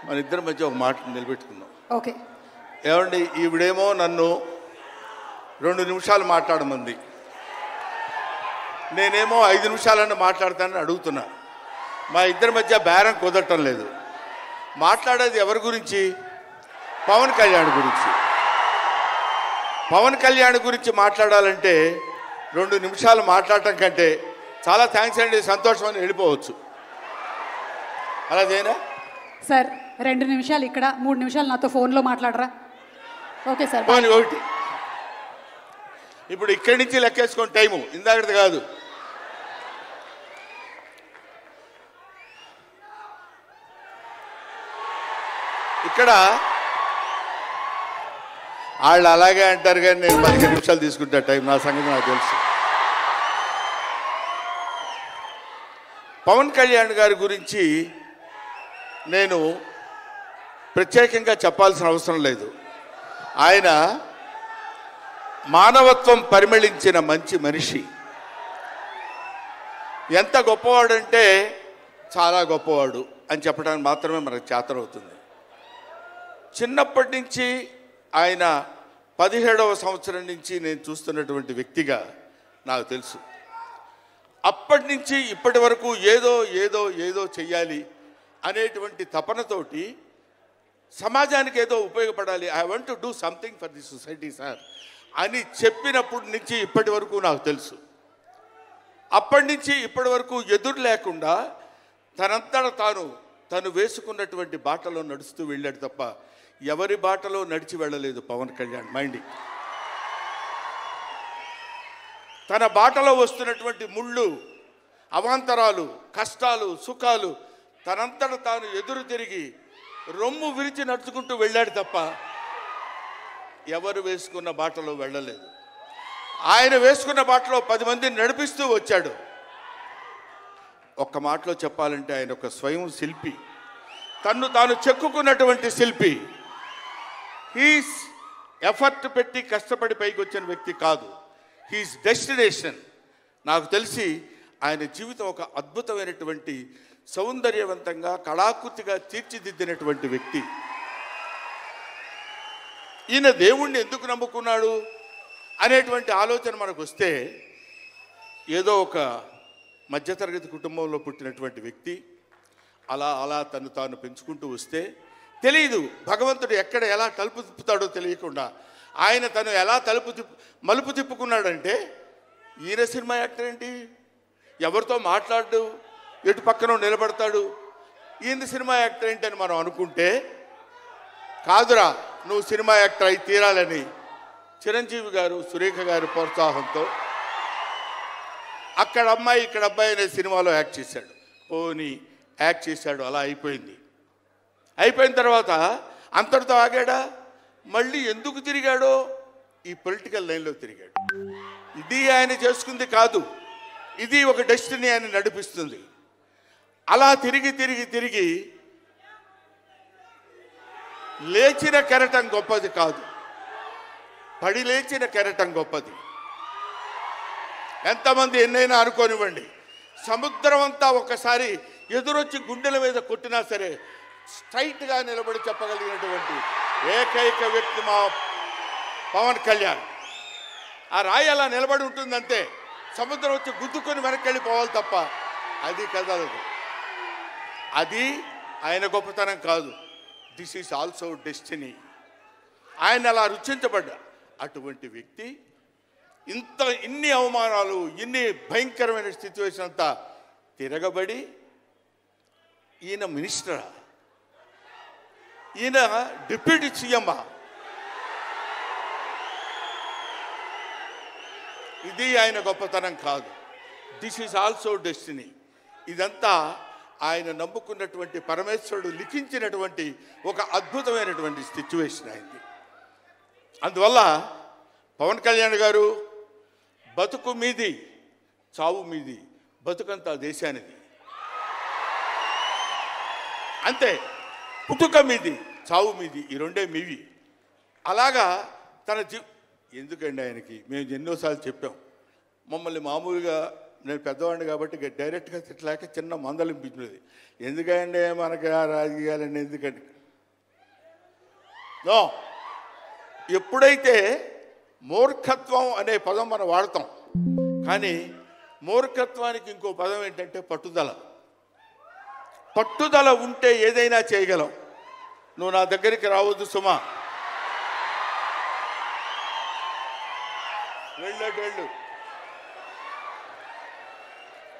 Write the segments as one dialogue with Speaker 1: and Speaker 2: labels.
Speaker 1: మన ఇద్దరి మధ్య ఒక మాట నిలబెట్టుకుందాం.
Speaker 2: ఓకే.
Speaker 1: ఏమండి, ఈవిడేమో నన్ను 2 నిమిషాలు మాట్లాడమంది, నేనేమో 5 నిమిషాలన్నా మాట్లాడతానని అడుగుతున్నా. మా ఇద్దరి మధ్య బేరం కుదరటం లేదు. మాట్లాడేది ఎవరి గురించి? పవన్ కళ్యాణ్ గురించి. పవన్ కళ్యాణ్ గురించి మాట్లాడాలంటే 2 నిమిషాలు మాట్లాడటం కంటే చాలా థ్యాంక్స్ అండి, సంతోషం అని వెళ్ళిపోవచ్చు. అలాగేనా
Speaker 2: సార్? 2 నిమిషాలు ఇక్కడ, 3 నిమిషాలు నాతో ఫోన్లో మాట్లాడరా? Okay sir.
Speaker 1: పోనీ ఒకటి. ఇప్పుడు ఇక్కడి నుంచి లెక్కేసుకొని టైము ఇందాకది కాదు. ఇక్కడ వాళ్ళు అలాగే అంటారు కానీ నేను 15 నిమిషాలు తీసుకుంటా టైం. నా సంగతి నాకు తెలుసు. పవన్ కళ్యాణ్ గారి గురించి నేను ప్రత్యేకంగా చెప్పాల్సిన అవసరం లేదు. ఆయన మానవత్వం పరిమళించిన మంచి మనిషి. ఎంత గొప్పవాడంటే చాలా గొప్పవాడు అని చెప్పడానికి మాత్రమే మనకు చేతనవుతుంది. చిన్నప్పటి నుంచి ఆయన 17వ సంవత్సరం నుంచి నేను చూస్తున్నటువంటి వ్యక్తిగా నాకు తెలుసు. అప్పటి నుంచి ఇప్పటి వరకు ఏదో ఏదో ఏదో చెయ్యాలి అనేటువంటి తపనతోటి సమాజానికి ఏదో ఉపయోగపడాలి, I want to do something for the society sir అని చెప్పినప్పటి నుంచి ఇప్పటి వరకు నాకు తెలుసు. అప్పటి నుంచి ఇప్పటి వరకు ఎదురు లేకుండా తనంతట తను వేసుకున్నటువంటి బాటలో నడుస్తూ వెళ్ళాడు తప్ప ఎవరి బాటలో నడిచి వెళ్ళలేదు పవన్ కళ్యాణ్. మైండ్ తన బాటలో వస్తున్నటువంటి ముళ్ళు, అవాంతరాలు, కష్టాలు, సుఖాలు తనంతట తాను ఎదురు తిరిగి రొమ్ము విరిచి నడుచుకుంటూ వెళ్ళాడు తప్ప ఎవరు వేసుకున్న బాటలో వెళ్ళలేదు. ఆయన వేసుకున్న బాటలో 10 మందిని నడిపిస్తూ వచ్చాడు. ఒక్క మాటలో చెప్పాలంటే ఆయన ఒక స్వయం శిల్పి, తన్ను తాను చెక్కుకున్నటువంటి శిల్పి. హీస్ ఎఫర్ట్ పెట్టి కష్టపడి పైకి వచ్చిన వ్యక్తి కాదు, హీస్ డెస్టినేషన్. నాకు తెలిసి ఆయన జీవితం ఒక అద్భుతమైనటువంటి సౌందర్యవంతంగా కళాకృతిగా తీర్చిదిద్దినటువంటి వ్యక్తి. ఈయన దేవుణ్ణి ఎందుకు నమ్ముకున్నాడు అనేటువంటి ఆలోచన మనకు వస్తే, ఏదో ఒక మధ్యతరగతి కుటుంబంలో పుట్టినటువంటి వ్యక్తి అలా అలా తను తాను పెంచుకుంటూ వస్తే తెలియదు భగవంతుడు ఎక్కడ ఎలా తలుపు తిప్పుతాడో తెలియకుండా ఆయన తను ఎలా మలుపు తిప్పుకున్నాడంటే, ఈయన సినిమా యాక్టర్ ఏంటి, ఎవరితో మాట్లాడు, ఎటు పక్కన నిలబడతాడు, ఈయన సినిమా యాక్టర్ ఏంటి అని మనం అనుకుంటే, కాదురా నువ్వు సినిమా యాక్టర్ అయి తీరాలని చిరంజీవి గారు, సురేఖ గారి ప్రోత్సాహంతో అక్కడ అమ్మాయి ఇక్కడ అబ్బాయి అనే సినిమాలో యాక్ట్ చేశాడు. పోనీ యాక్ట్ చేశాడు, అలా అయిపోయింది. అయిపోయిన తర్వాత అంతటితో ఆగాడా? మళ్ళీ ఎందుకు తిరిగాడో ఈ పొలిటికల్ లైన్లో తిరిగాడు. ఇది ఆయన చేసుకుంది కాదు, ఇది ఒక డెస్టినీ ఆయన నడిపిస్తుంది. అలా తిరిగి తిరిగి తిరిగి లేచిన కెరటం గొప్పది కాదు, పడి లేచిన కెరటం గొప్పది. ఎంతమంది ఎన్నైనా అనుకోనివ్వండి, సముద్రం అంతా ఒకసారి ఎదురొచ్చి గుండెల మీద కొట్టినా సరే స్ట్రైట్గా నిలబడి చెప్పగలిగినటువంటి ఏకైక వ్యక్తి మా పవన్ కళ్యాణ్. ఆ రాయి అలా నిలబడి ఉంటుందంటే సముద్రం వచ్చి గుద్దుకొని వెనక్కి వెళ్ళిపోవాలి తప్ప అది కదలదు. అది ఆయన గొప్పతనం కాదు, దిస్ ఈజ్ ఆల్సో డెస్టినీ. ఆయన అలా రుచించబడ్డా అటువంటి వ్యక్తి ఇన్ని అవమానాలు, ఇన్ని భయంకరమైన సిచ్యువేషన్ అంతా తిరగబడి ఈయన మినిస్టరా, ఈయన డిప్యూటీ సీఎమ్మా, ఇది ఆయన గొప్పతనం కాదు. This is also destiny. ఇదంతా ఆయన నమ్ముకున్నటువంటి పరమేశ్వరుడు లిఖించినటువంటి ఒక అద్భుతమైనటువంటి సిచ్యువేషన్ అయింది. అందువల్ల పవన్ కళ్యాణ్ గారు బతుకు మీది, చావు మీది, బతుకంతా దేశానిది. అంతే, పుట్టుక మీది, చావు మీది, ఈ రెండే మీవి. అలాగా తన ఎందుకండి ఆయనకి మేము ఎన్నోసార్లు చెప్పాం, మమ్మల్ని మామూలుగా నేను పెద్దవాడిని కాబట్టి డైరెక్ట్గా తిట్టలేక చిన్న మందలింపించినది. ఎందుకంటే మనకి ఆ రాజకీయాలన్నీ ఎందుకండి? నో, ఎప్పుడైతే మూర్ఖత్వం అనే పదం మనం వాడతాం, కానీ మూర్ఖత్వానికి ఇంకో పదం ఏంటంటే పట్టుదల. పట్టుదల ఉంటే ఏదైనా చేయగలం. నువ్వు నా దగ్గరికి రావద్దు సుమా, వెళ్ళు.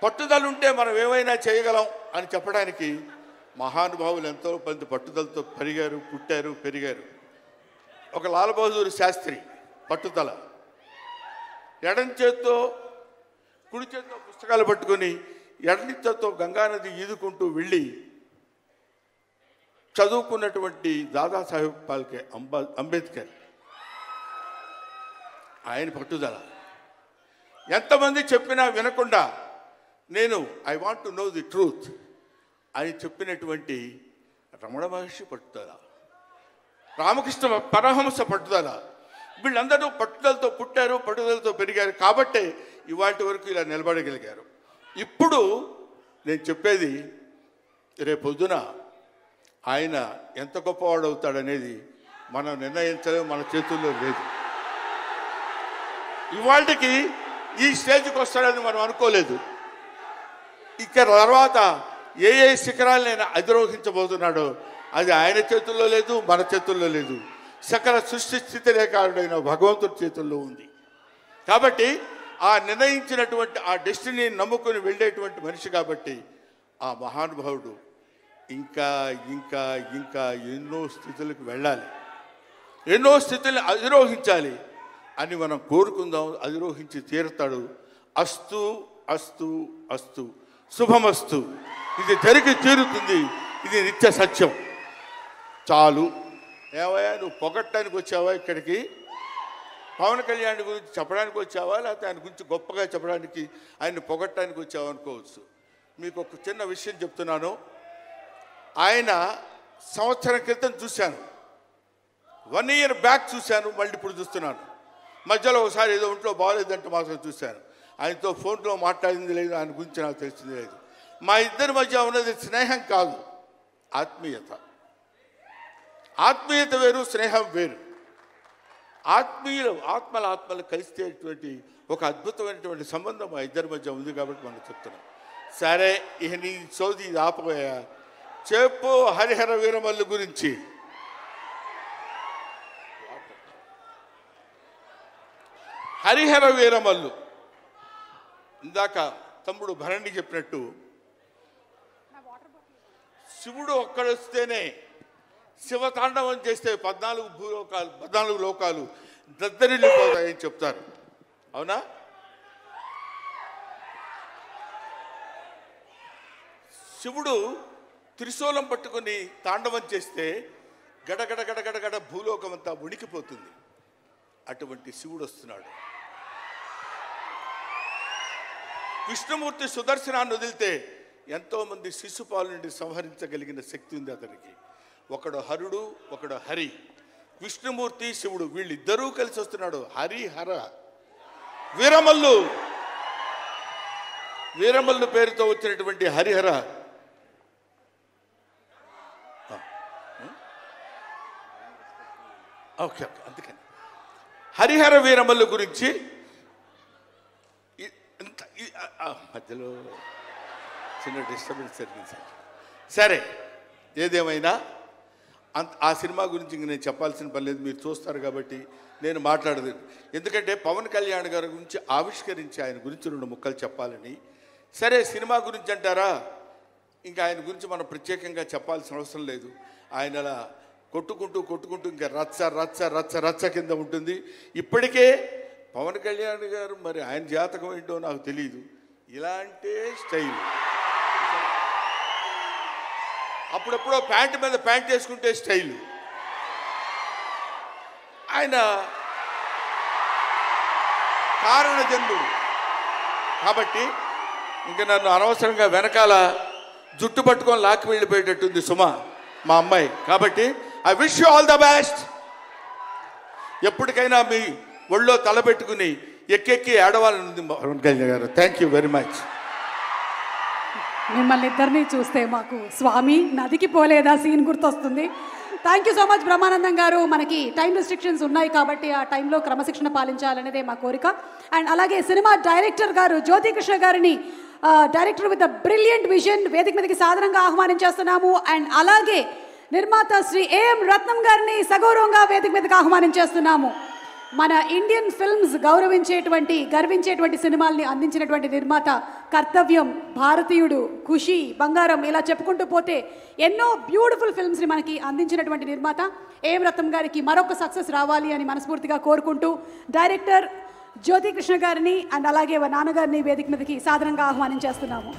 Speaker 1: పట్టుదల ఉంటే మనం ఏమైనా చేయగలం అని చెప్పడానికి మహానుభావులు ఎంతో మంది పట్టుదలతో పుట్టారు, పెరిగారు. ఒక లాల్ బహదూర్ శాస్త్రి పట్టుదల, ఎడం చేత్తో కుడి చేత్తో పుస్తకాలు పట్టుకొని ఎడని చేత్తో గంగానది ఈదుకుంటూ వెళ్ళి చదువుకున్నటువంటి దాదాసాహెబ్ ఫాల్కే అంబేద్కర్, ఆయన పట్టుదల. ఎంతమంది చెప్పినా వినకుండా నేను I want to know the truth అని చెప్పినటువంటి రమణ మహర్షి పట్టుదల, రామకృష్ణ పరమహంస పట్టుదల. వీళ్ళందరూ పట్టుదలతో పుట్టారు, పట్టుదలతో పెరిగారు. కాబట్టే ఇవాటి వరకు ఇలా నిలబడగలిగారు. ఇప్పుడు నేను చెప్పేది, రేపొద్దున ఆయన ఎంత గొప్పవాడు అవుతాడనేది మనం నిర్ణయించలేము, మన చేతుల్లో లేదు. ఇవాళకి ఈ స్టేజ్కి వస్తాడని మనం అనుకోలేదు. ఇక తర్వాత ఏ శిఖరాలైనా అధిరోహించబోతున్నాడో అది ఆయన చేతుల్లో లేదు, మన చేతుల్లో లేదు. సకల సృష్టి స్థితి రేఖారుడైన భగవంతుడి చేతుల్లో ఉంది. కాబట్టి ఆ నిర్ణయించినటువంటి ఆ డెస్టినీని నమ్ముకొని వెళ్ళేటువంటి మనిషి కాబట్టి ఆ మహానుభావుడు ఇంకా ఇంకా ఇంకా ఎన్నో స్థితులకు వెళ్ళాలి, ఎన్నో స్థితులను అధిరోహించాలి అని మనం కోరుకుందాం. అధిరోహించి తీరుతాడు. అస్తు అస్తు అస్తు, శుభమస్తు. ఇది జరిగి తీరుతుంది, ఇది నిత్య సత్యం. చాలు. ఏవయ్యా, నువ్వు పొగట్టడానికి వచ్చావా ఇక్కడికి? పవన్ కళ్యాణ్ గురించి చెప్పడానికి వచ్చావా, లేకపోతే ఆయన గురించి గొప్పగా చెప్పడానికి, ఆయన్ని పొగట్టడానికి వచ్చావా అనుకోవచ్చు. మీకు ఒక చిన్న విషయం చెప్తున్నాను. ఆయన సంవత్సరం క్రితం చూశాను, 1 year బ్యాక్ చూశాను, మళ్ళీ ఇప్పుడు చూస్తున్నాను. మధ్యలో ఒకసారి ఏదో ఒంట్లో బాగోలేదంటే మాత్రం చూశాను. ఆయనతో ఫోన్లో మాట్లాడింది లేదు, ఆయన గురించి నాకు తెలిసింది లేదు. మా ఇద్దరి మధ్య ఉన్నది స్నేహం కాదు, ఆత్మీయత. ఆత్మీయత వేరు, స్నేహం వేరు. ఆత్మలు కలిసేటువంటి ఒక అద్భుతమైనటువంటి సంబంధం మా ఇద్దరి మధ్య ఉంది కాబట్టి మనం చెప్తున్నాం. సరే, ఇక నీ సోది ఇది ఆపబోయా. చెప్పు హరిహర వీరమల్లు గురించి. హరిహర వీరమల్లు ఇందాక తమ్ముడు భరణి చెప్పినట్టు, శివుడు ఒక్కడొస్తేనే, శివతాండవం చేస్తే 14 లోకాలు దద్దరిల్లిపోతాయని చెప్తారు. అవునా? శివుడు త్రిశూలం పట్టుకుని తాండవం చేస్తే గడగడ గడగడగడ భూలోకం అంతా ఉణికిపోతుంది. అటువంటి శివుడు వస్తున్నాడు. విష్ణుమూర్తి సుదర్శనాన్ని వదిలితే ఎంతోమంది శిశుపాలు నుండి సంహరించగలిగిన శక్తి ఉంది అతనికి. ఒకడు హరుడు, ఒకడు హరి. విష్ణుమూర్తి, శివుడు వీళ్ళిద్దరూ కలిసి వస్తున్నాడు. హరిహర వీరమల్లు పేరుతో వచ్చినటువంటి హరిహర. ఓకే, అందుకని హరిహర వీరమల్లు గురించి మధ్యలో చిన్న డిస్టర్బెన్స్ జరిగింది. సరే, ఏదేమైనా ఆ సినిమా గురించి ఇంక నేను చెప్పాల్సిన పని లేదు, మీరు చూస్తారు కాబట్టి నేను మాట్లాడదు. ఎందుకంటే పవన్ కళ్యాణ్ గారి గురించి ఆవిష్కరించి ఆయన గురించి 2 ముక్కలు చెప్పాలని. సరే, సినిమా గురించి అంటారా, ఇంకా ఆయన గురించి మనం ప్రత్యేకంగా చెప్పాల్సిన అవసరం లేదు. ఆయన అలా కొట్టుకుంటూ ఇంకా రచ్చ కింద ఉంటుంది. ఇప్పటికే పవన్ కళ్యాణ్ గారు, మరి ఆయన జాతకం ఏంటో నాకు తెలియదు, ఇలాంటి స్టైల్. అప్పుడప్పుడో ప్యాంటు మీద ప్యాంట్ వేసుకుంటే స్టైలు. ఆయన కారణ జన్ముడు కాబట్టి ఇంకా నన్ను అనవసరంగా వెనకాల జుట్టు పట్టుకొని లాక్కి వెళ్ళిపోయేటట్టుంది సుమా, మా అమ్మాయి. కాబట్టి I wish you all the best. ఎప్పటికైనా మీ ఒళ్ళో తలపెట్టుకుని ఎక్కెక్కి ఏడవాలని ఉంది పవన్ కళ్యాణ్ గారు. Thank you very much.
Speaker 2: మిమ్మల్ని ఇద్దరిని చూస్తే మాకు స్వామి నదికి పోలేదా సీన్ గుర్తొస్తుంది. Thank you so much Brahmanandam గారు. మనకి టైం రెస్ట్రిక్షన్స్ ఉన్నాయి కాబట్టి ఆ టైంలో క్రమశిక్షణ పాలించాలనేదే మా కోరిక. అండ్ అలాగే సినిమా డైరెక్టర్ గారు జ్యోతి కృష్ణ గారిని, director with the brilliant vision, వేదిక మీదకి సాధారణంగా ఆహ్వానించేస్తున్నాము. అండ్ అలాగే నిర్మాత శ్రీ ఏఎం రత్నం గారిని సగౌరవంగా వేదిక మీదకి ఆహ్వానించేస్తున్నాము. మన ఇండియన్ ఫిల్మ్స్ గర్వించేటువంటి సినిమాల్ని అందించినటువంటి నిర్మాత, కర్తవ్యం, భారతీయుడు, ఖుషి, బంగారం, ఇలా చెప్పుకుంటూ పోతే ఎన్నో బ్యూటిఫుల్ ఫిల్మ్స్ని మనకి అందించినటువంటి నిర్మాత ఏఎం రత్నం గారికి మరొక సక్సెస్ రావాలి అని మనస్ఫూర్తిగా కోరుకుంటూ డైరెక్టర్ జ్యోతి కృష్ణ గారిని అండ్ అలాగే నాన్నగారిని వేదిక మీదకి సాధారణంగా ఆహ్వానించేస్తున్నాము.